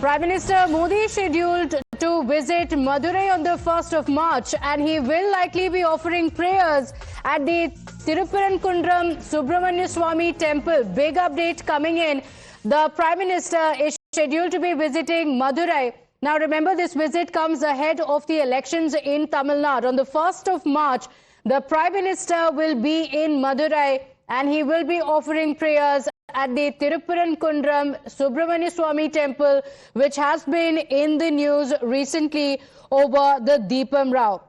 Prime Minister Modi is scheduled to visit Madurai on the 1st of March, and he will likely be offering prayers at the Tiruparankundram Subramanya Swamy Temple. Big update coming in. The Prime Minister is scheduled to be visiting Madurai. Now remember, this visit comes ahead of the elections in Tamil Nadu. On the 1st of March, the Prime Minister will be in Madurai and he will be offering prayers at the Tiruparankundram Subramanya Swamy Temple, which has been in the news recently over the Deepam Rao.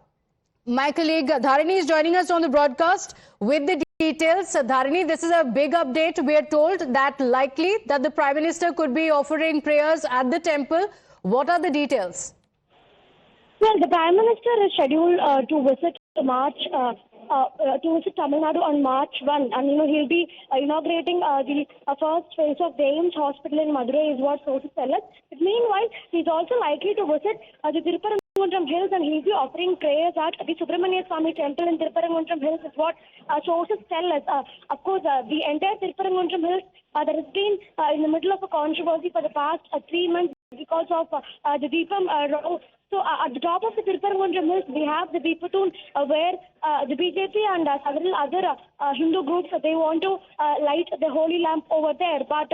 My colleague Dharini is joining us on the broadcast with the details. Dharini, this is a big update. We are told that likely that the Prime Minister could be offering prayers at the temple. What are the details? Well, the Prime Minister is scheduled to visit Tamil Nadu on March 1, and he'll be inaugurating the first phase of the AIIMS Hospital in Madurai, is what sources tell us. But meanwhile, he's also likely to visit the Tiruparankundram Hills, and he'll be offering prayers at the Subramanya Swamy Temple in Tiruparankundram Hills, is what sources tell us. Of course, the entire Tiruparankundram Hills that has been in the middle of a controversy for the past 3 months because of the Deepam Rao. So at the top of the Tiruparankundram Hills, we have the Deepathoon where the BJP and several other Hindu groups, they want to light the holy lamp over there. But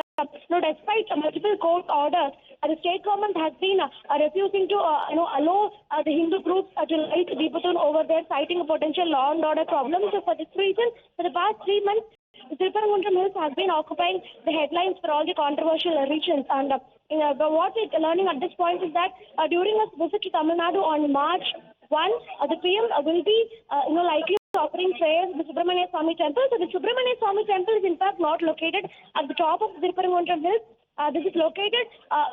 despite multiple court orders, the state government has been refusing to allow the Hindu groups to light Deepathoon over there, citing a potential law and order problem. So for this reason, for the past 3 months, the Tiruparankundram Hills has been occupying the headlines for all the controversial regions. And what we're learning at this point is that during a visit to Tamil Nadu on March 1, the PM will be likely offering prayers at the Subramanya Swamy Temple. So the Subramanya Swamy Temple is in fact not located at the top of the Tiruparankundram Hills. This is located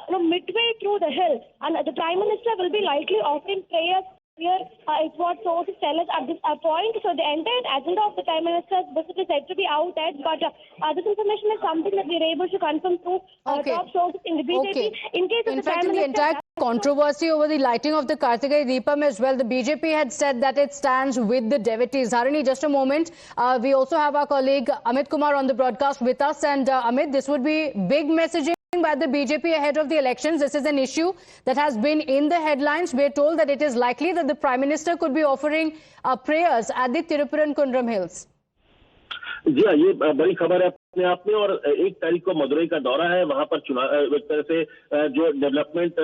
midway through the hill, and the Prime Minister will be likely offering prayers here, is what sources tell us at this point. So the entire agenda of the Prime Minister's visit is said to be out there, but this information is something that we are able to confirm through top sources in the BJP. In case of the Prime Minister, in the entire controversy over the lighting of the Kartigai Deepam as well, the BJP had said that it stands with the devotees. Dharini, just a moment. We also have our colleague Amit Kumar on the broadcast with us. And Amit, this would be big messaging by the BJP ahead of the elections. This is an issue that has been in the headlines. We are told that it is likely that the Prime Minister could be offering prayers at the Tiruparankundram Hills. जी हाँ, ये बड़ी खबर है अपने आप में। और 1 तारीख को मदुरई का दौरा है, वहां पर चुनाव एक तरह से जो डेवलपमेंट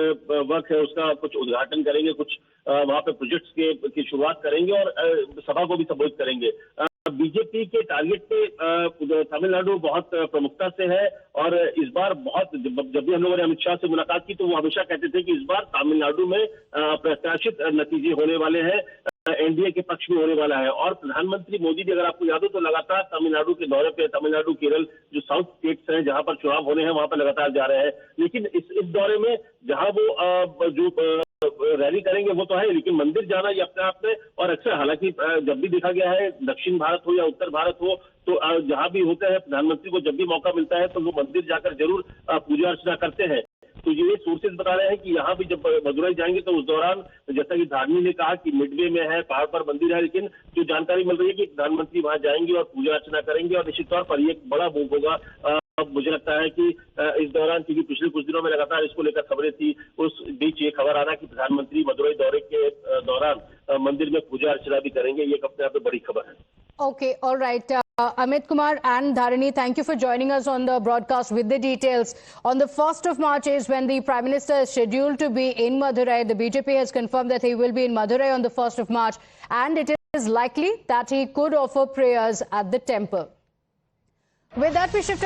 वर्क है उसका कुछ उद्घाटन करेंगे, कुछ वहां पे प्रोजेक्ट्स की शुरुआत करेंगे और सभा को भी संबोधित करेंगे। बीजेपी के टारगेट पे तमिलनाडु बहुत प्रमुखता से है और इस बार जब भी हम लोगों ने अमित शाह से मुलाकात की तो वो हमेशा कहते थे कि इस बार तमिलनाडु में प्रत्याशित नतीजे होने वाले हैं, एनडीए के पक्ष में होने वाला है। और प्रधानमंत्री मोदी जी, अगर आपको याद हो तो लगातार तमिलनाडु के दौरे पे, तमिलनाडु, केरल जो साउथ स्टेट्स हैं जहां पर चुनाव होने हैं वहां पर लगातार जा रहे हैं। लेकिन इस दौरे में जहां वो जो रैली करेंगे वो तो है, लेकिन मंदिर जाना ये अपने आप में, और अक्सर हालांकि जब भी देखा गया है दक्षिण भारत हो या उत्तर भारत हो, तो जहां भी होता है प्रधानमंत्री को जब भी मौका मिलता है तो वो मंदिर जाकर जरूर पूजा अर्चना करते हैं। तो ये सोर्सेज बता रहे हैं कि यहाँ भी जब मदुरई जाएंगे तो उस दौरान, जैसा कि धारनी ने कहा कि मिडवे में है, पहाड़ पर मंदिर है, लेकिन जो जानकारी मिल रही है कि प्रधानमंत्री वहां जाएंगे और पूजा अर्चना करेंगे और निश्चित तौर पर ये एक बड़ा मूव होगा। मुझे लगता है कि इस दौरान, क्योंकि पिछले कुछ दिनों में लगातार इसको लेकर खबरें थी, उस बीच ये खबर आना कि प्रधानमंत्री मदुरई दौरे के दौरान मंदिर में पूजा अर्चना भी करेंगे, ये अपने आप में बड़ी खबर है। Okay, all right. Amit Kumar and Dharini, thank you for joining us on the broadcast with the details. On the 1st of March is when the Prime Minister is scheduled to be in Madurai. The BJP has confirmed that he will be in Madurai on the 1st of March, and it is likely that he could offer prayers at the temple. With that, we shift